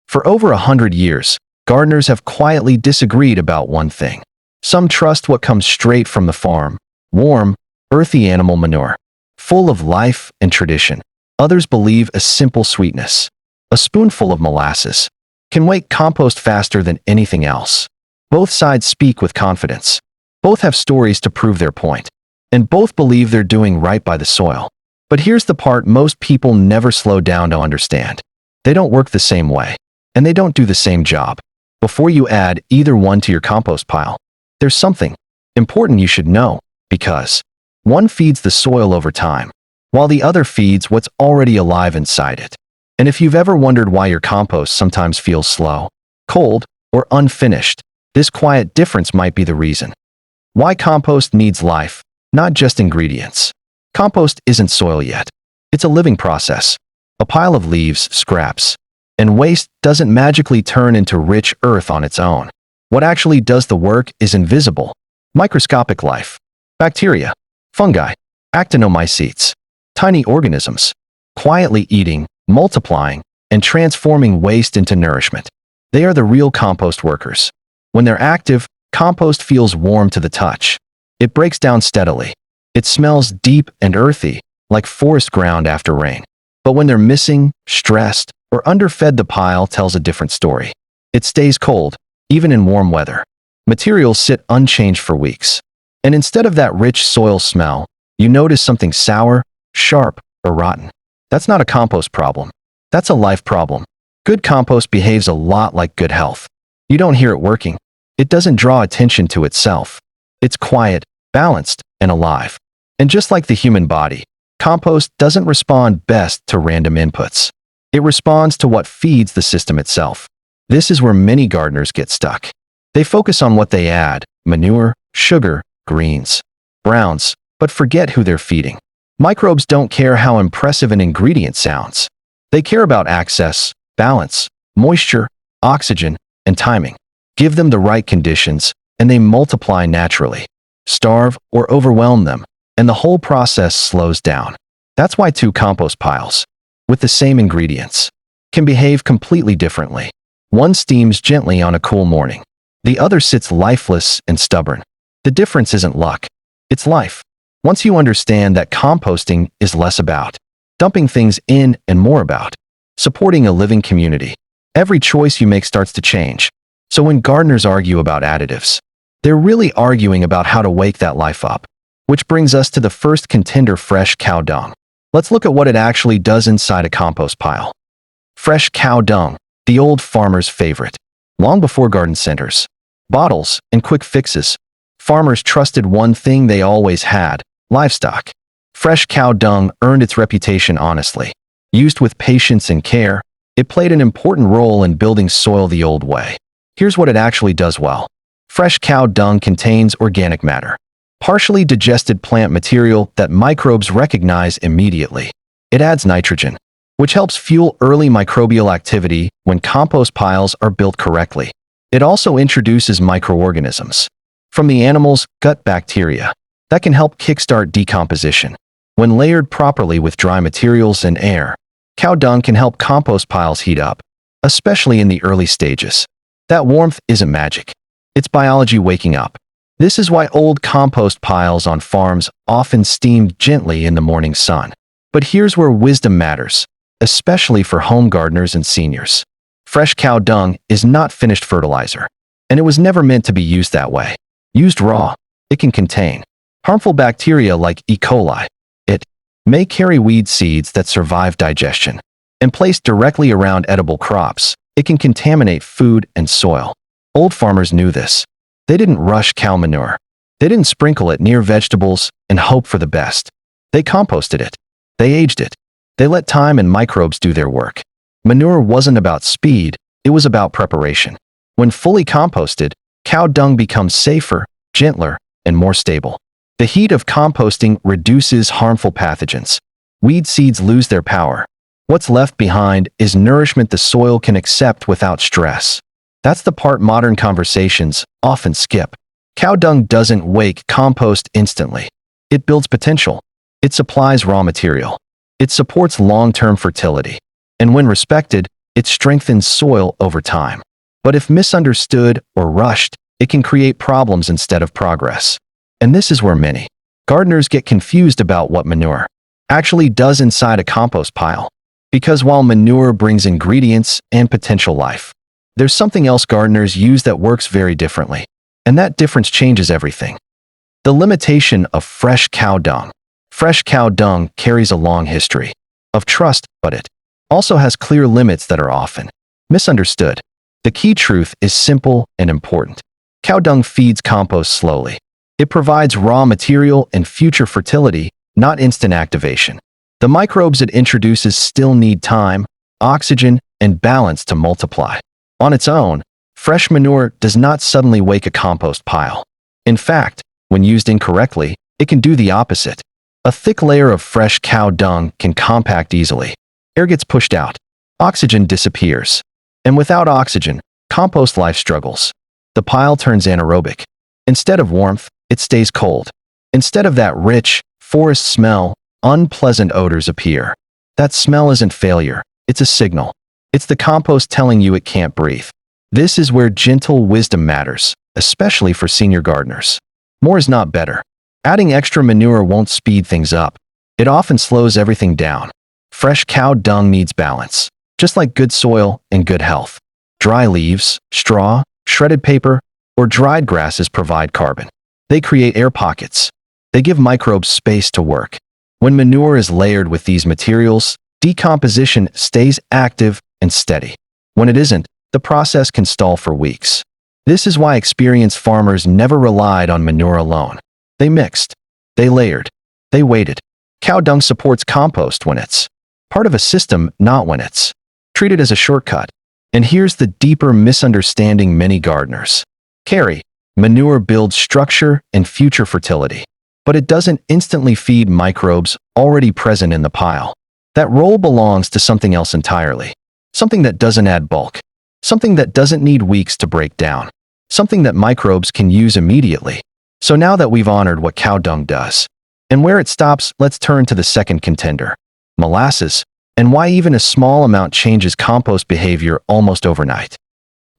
For over 100 years, gardeners have quietly disagreed about one thing. Some trust what comes straight from the farm, warm, earthy animal manure, full of life and tradition. Others believe a simple sweetness, a spoonful of molasses, can make compost faster than anything else. Both sides speak with confidence. Both have stories to prove their point. And both believe they're doing right by the soil. But here's the part most people never slow down to understand. They don't work the same way. And they don't do the same job. Before you add either one to your compost pile, there's something important you should know, because one feeds the soil over time, while the other feeds what's already alive inside it. And if you've ever wondered why your compost sometimes feels slow, cold, or unfinished, this quiet difference might be the reason. Why compost needs life, not just ingredients. Compost isn't soil yet. It's a living process. A pile of leaves, scraps, and waste doesn't magically turn into rich earth on its own. What actually does the work is invisible. Microscopic life. Bacteria, fungi, actinomycetes, tiny organisms, quietly eating, multiplying, and transforming waste into nourishment. They are the real compost workers. When they're active, compost feels warm to the touch. It breaks down steadily. It smells deep and earthy, like forest ground after rain. But when they're missing, stressed, or underfed, the pile tells a different story. It stays cold, even in warm weather. Materials sit unchanged for weeks. And instead of that rich soil smell, you notice something sour, sharp, or rotten. That's not a compost problem. That's a life problem. Good compost behaves a lot like good health. You don't hear it working. It doesn't draw attention to itself. It's quiet, balanced, and alive. And just like the human body, compost doesn't respond best to random inputs. It responds to what feeds the system itself. This is where many gardeners get stuck. They focus on what they add, manure, sugar, greens, browns, but forget who they're feeding. Microbes don't care how impressive an ingredient sounds. They care about access, balance, moisture, oxygen, and timing. Give them the right conditions, and they multiply naturally. Starve or overwhelm them, and the whole process slows down. That's why two compost piles, with the same ingredients, can behave completely differently. One steams gently on a cool morning. The other sits lifeless and stubborn. The difference isn't luck. It's life. Once you understand that composting is less about dumping things in and more about supporting a living community, every choice you make starts to change. So when gardeners argue about additives, they're really arguing about how to wake that life up. Which brings us to the first contender: fresh cow dung. Let's look at what it actually does inside a compost pile. Fresh cow dung, the old farmer's favorite. Long before garden centers, bottles, and quick fixes, farmers trusted one thing they always had: livestock. Fresh cow dung earned its reputation honestly. Used with patience and care, it played an important role in building soil the old way. Here's what it actually does well. Fresh cow dung contains organic matter, partially digested plant material that microbes recognize immediately. It adds nitrogen, which helps fuel early microbial activity when compost piles are built correctly. It also introduces microorganisms from the animal's gut bacteria that can help kickstart decomposition. When layered properly with dry materials and air, cow dung can help compost piles heat up, especially in the early stages. That warmth isn't magic. It's biology waking up. This is why old compost piles on farms often steamed gently in the morning sun. But here's where wisdom matters, especially for home gardeners and seniors. Fresh cow dung is not finished fertilizer, and it was never meant to be used that way. Used raw, it can contain harmful bacteria like E. coli. It may carry weed seeds that survive digestion, and placed directly around edible crops, it can contaminate food and soil. Old farmers knew this. They didn't rush cow manure. They didn't sprinkle it near vegetables and hope for the best. They composted it. They aged it. They let time and microbes do their work. Manure wasn't about speed, it was about preparation. When fully composted, cow dung becomes safer, gentler, and more stable. The heat of composting reduces harmful pathogens. Weed seeds lose their power. What's left behind is nourishment the soil can accept without stress. That's the part modern conversations often skip. Cow dung doesn't wake compost instantly. It builds potential. It supplies raw material. It supports long-term fertility. And when respected, It strengthens soil over time. But if misunderstood or rushed, it can create problems instead of progress. And this is where many gardeners get confused about what manure actually does inside a compost pile. Because while manure brings ingredients and potential life, there's something else gardeners use that works very differently. And that difference changes everything. The limitation of fresh cow dung. Fresh cow dung carries a long history of trust, but it also has clear limits that are often misunderstood. The key truth is simple and important. Cow dung feeds compost slowly. It provides raw material and future fertility, not instant activation. The microbes it introduces still need time, oxygen, and balance to multiply. On its own, fresh manure does not suddenly wake a compost pile. In fact, when used incorrectly, it can do the opposite. A thick layer of fresh cow dung can compact easily. Air gets pushed out. Oxygen disappears. And without oxygen, compost life struggles. The pile turns anaerobic. Instead of warmth, it stays cold. Instead of that rich, forest smell, unpleasant odors appear. That smell isn't failure, it's a signal. It's the compost telling you it can't breathe. This is where gentle wisdom matters, especially for senior gardeners. More is not better. Adding extra manure won't speed things up. It often slows everything down. Fresh cow dung needs balance, just like good soil and good health. Dry leaves, straw, shredded paper, or dried grasses provide carbon. They create air pockets. They give microbes space to work. When manure is layered with these materials, decomposition stays active and steady. When it isn't, the process can stall for weeks. This is why experienced farmers never relied on manure alone. They mixed. They layered. They waited. Cow dung supports compost when it's part of a system, not when it's treated as a shortcut. And here's the deeper misunderstanding many gardeners carry. Manure builds structure and future fertility. But it doesn't instantly feed microbes already present in the pile. That role belongs to something else entirely. Something that doesn't add bulk. Something that doesn't need weeks to break down. Something that microbes can use immediately. So now that we've honored what cow dung does and where it stops, let's turn to the second contender, molasses, and why even a small amount changes compost behavior almost overnight.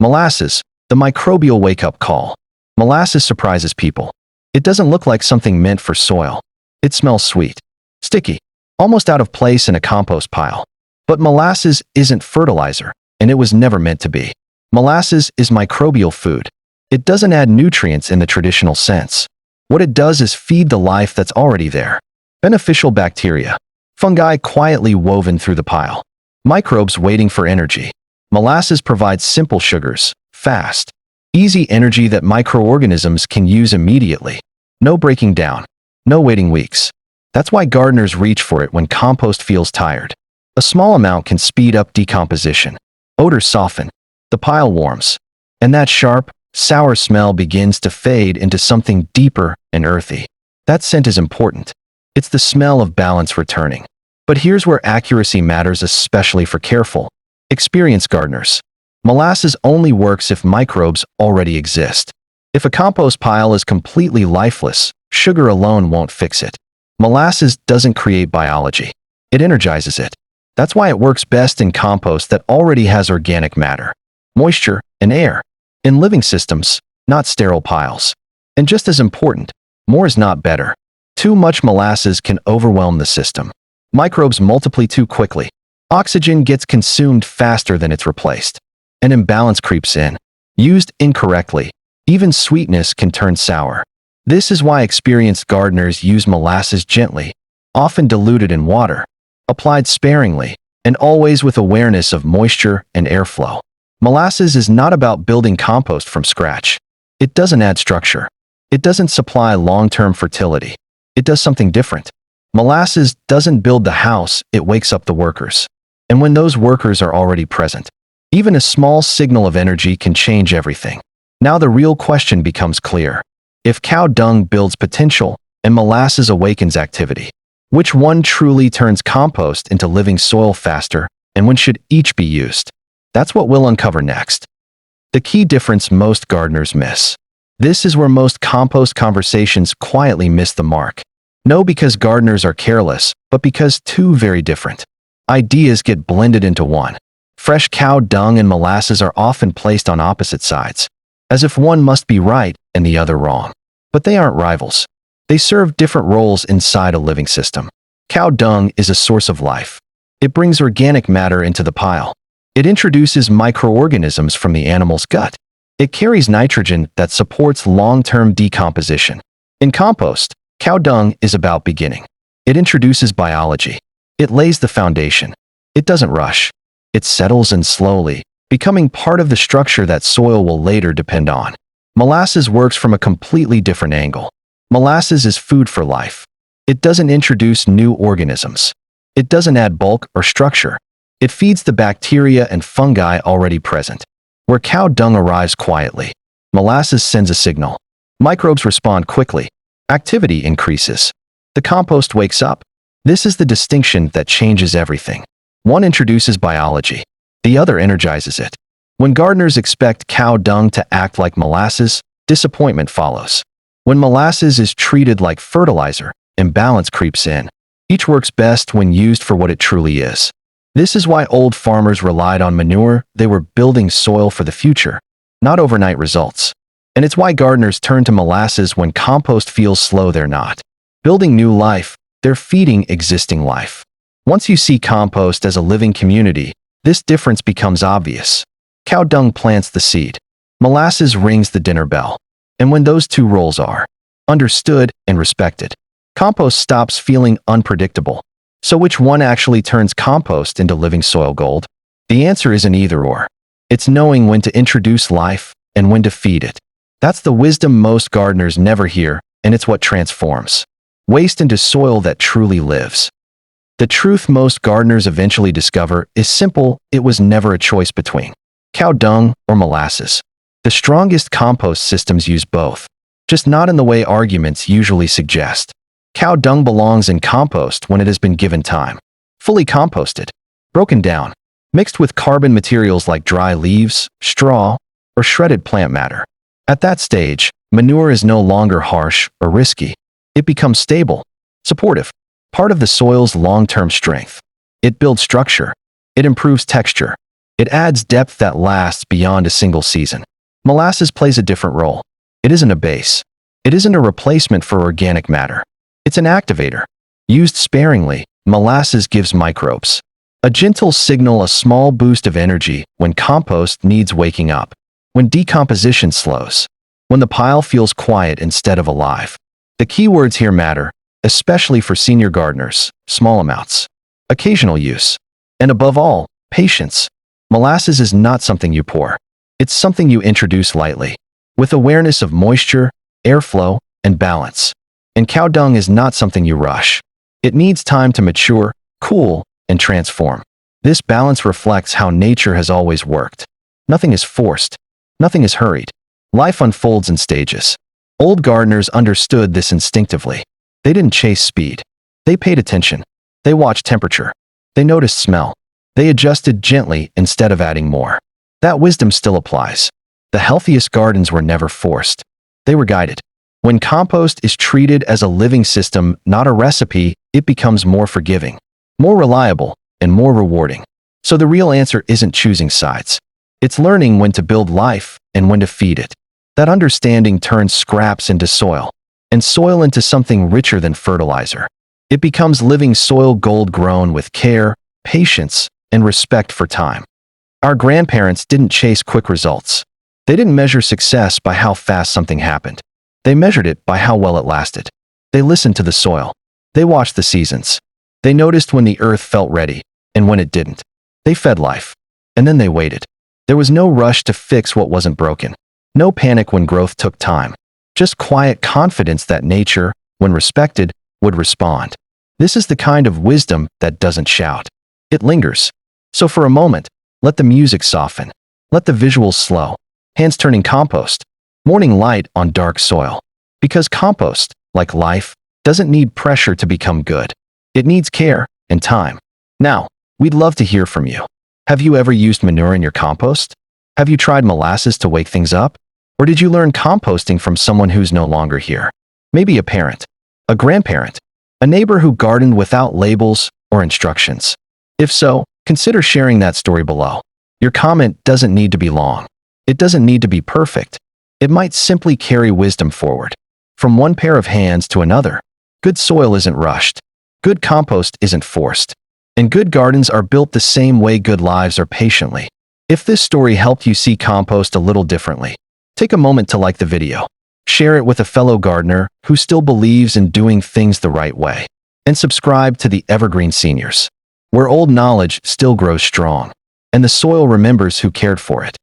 Molasses, the microbial wake-up call. Molasses surprises people. It doesn't look like something meant for soil. It smells sweet, sticky, almost out of place in a compost pile. But molasses isn't fertilizer, and it was never meant to be. Molasses is microbial food. It doesn't add nutrients in the traditional sense. What it does is feed the life that's already there. Beneficial bacteria, fungi quietly woven through the pile, microbes waiting for energy. Molasses provides simple sugars, fast, easy energy that microorganisms can use immediately. No breaking down, no waiting weeks. That's why gardeners reach for it when compost feels tired. A small amount can speed up decomposition. Odors soften, the pile warms, and that sharp, sour smell begins to fade into something deeper and earthy. That scent is important. It's the smell of balance returning. But here's where accuracy matters, especially for careful, experienced gardeners. Molasses only works if microbes already exist. If a compost pile is completely lifeless, sugar alone won't fix it. Molasses doesn't create biology. It energizes it. That's why it works best in compost that already has organic matter, moisture, and air. In living systems, not sterile piles. And just as important, more is not better. Too much molasses can overwhelm the system. Microbes multiply too quickly. Oxygen gets consumed faster than it's replaced. An imbalance creeps in. Used incorrectly, even sweetness can turn sour. This is why experienced gardeners use molasses gently, often diluted in water, applied sparingly, and always with awareness of moisture and airflow. Molasses is not about building compost from scratch. It doesn't add structure. It doesn't supply long-term fertility. It does something different. Molasses doesn't build the house, it wakes up the workers. And when those workers are already present, even a small signal of energy can change everything. Now the real question becomes clear. If cow dung builds potential and molasses awakens activity, which one truly turns compost into living soil faster, and when should each be used? That's what we'll uncover next. The key difference most gardeners miss. This is where most compost conversations quietly miss the mark. No because gardeners are careless, but because two very different ideas get blended into one. Fresh cow dung and molasses are often placed on opposite sides, as if one must be right and the other wrong. But they aren't rivals. They serve different roles inside a living system. Cow dung is a source of life. It brings organic matter into the pile. It introduces microorganisms from the animal's gut. It carries nitrogen that supports long-term decomposition. In compost, cow dung is about beginning. It introduces biology. It lays the foundation. It doesn't rush. It settles in slowly, becoming part of the structure that soil will later depend on. Molasses works from a completely different angle. Molasses is food for life. It doesn't introduce new organisms. It doesn't add bulk or structure. It feeds the bacteria and fungi already present. Where cow dung arrives quietly, molasses sends a signal. Microbes respond quickly. Activity increases. The compost wakes up. This is the distinction that changes everything. One introduces biology. The other energizes it. When gardeners expect cow dung to act like molasses, disappointment follows. When molasses is treated like fertilizer, imbalance creeps in. Each works best when used for what it truly is. This is why old farmers relied on manure. They were building soil for the future, not overnight results. And it's why gardeners turn to molasses when compost feels slow. They're not building new life, they're feeding existing life. Once you see compost as a living community, this difference becomes obvious. Cow dung plants the seed. Molasses rings the dinner bell. And when those two roles are understood and respected, compost stops feeling unpredictable. So which one actually turns compost into living soil gold? The answer isn't either or. It's knowing when to introduce life and when to feed it. That's the wisdom most gardeners never hear, and it's what transforms waste into soil that truly lives. The truth most gardeners eventually discover is simple: it was never a choice between cow dung or molasses. The strongest compost systems use both, just not in the way arguments usually suggest. Cow dung belongs in compost when it has been given time. Fully composted, broken down, mixed with carbon materials like dry leaves, straw, or shredded plant matter. At that stage, manure is no longer harsh or risky. It becomes stable, supportive, part of the soil's long-term strength. It builds structure. It improves texture. It adds depth that lasts beyond a single season. Molasses plays a different role. It isn't a base. It isn't a replacement for organic matter. It's an activator. Used sparingly, molasses gives microbes a gentle signal, a small boost of energy when compost needs waking up, when decomposition slows, when the pile feels quiet instead of alive. The key words here matter, especially for senior gardeners: small amounts, occasional use, and above all, patience. Molasses is not something you pour. It's something you introduce lightly, with awareness of moisture, airflow, and balance. And cow dung is not something you rush. It needs time to mature, cool, and transform. This balance reflects how nature has always worked. Nothing is forced. Nothing is hurried. Life unfolds in stages. Old gardeners understood this instinctively. They didn't chase speed. They paid attention. They watched temperature. They noticed smell. They adjusted gently instead of adding more. That wisdom still applies. The healthiest gardens were never forced. They were guided. When compost is treated as a living system, not a recipe, it becomes more forgiving, more reliable, and more rewarding. So the real answer isn't choosing sides. It's learning when to build life and when to feed it. That understanding turns scraps into soil, and soil into something richer than fertilizer. It becomes living soil gold, grown with care, patience, and respect for time. Our grandparents didn't chase quick results. They didn't measure success by how fast something happened. They measured it by how well it lasted. They listened to the soil. They watched the seasons. They noticed when the earth felt ready and when it didn't. They fed life. And then they waited. There was no rush to fix what wasn't broken. No panic when growth took time. Just quiet confidence that nature, when respected, would respond. This is the kind of wisdom that doesn't shout. It lingers. So for a moment, let the music soften. Let the visuals slow. Hands turning compost. Morning light on dark soil. Because compost, like life, doesn't need pressure to become good. It needs care and time. Now, we'd love to hear from you. Have you ever used manure in your compost? Have you tried molasses to wake things up? Or did you learn composting from someone who's no longer here? Maybe a parent, a grandparent, a neighbor who gardened without labels or instructions. If so, consider sharing that story below. Your comment doesn't need to be long. It doesn't need to be perfect. It might simply carry wisdom forward. From one pair of hands to another, good soil isn't rushed. Good compost isn't forced. And good gardens are built the same way good lives are patiently. If this story helped you see compost a little differently, take a moment to like the video. Share it with a fellow gardener who still believes in doing things the right way. And subscribe to the Evergreen Seniors, where old knowledge still grows strong, and the soil remembers who cared for it.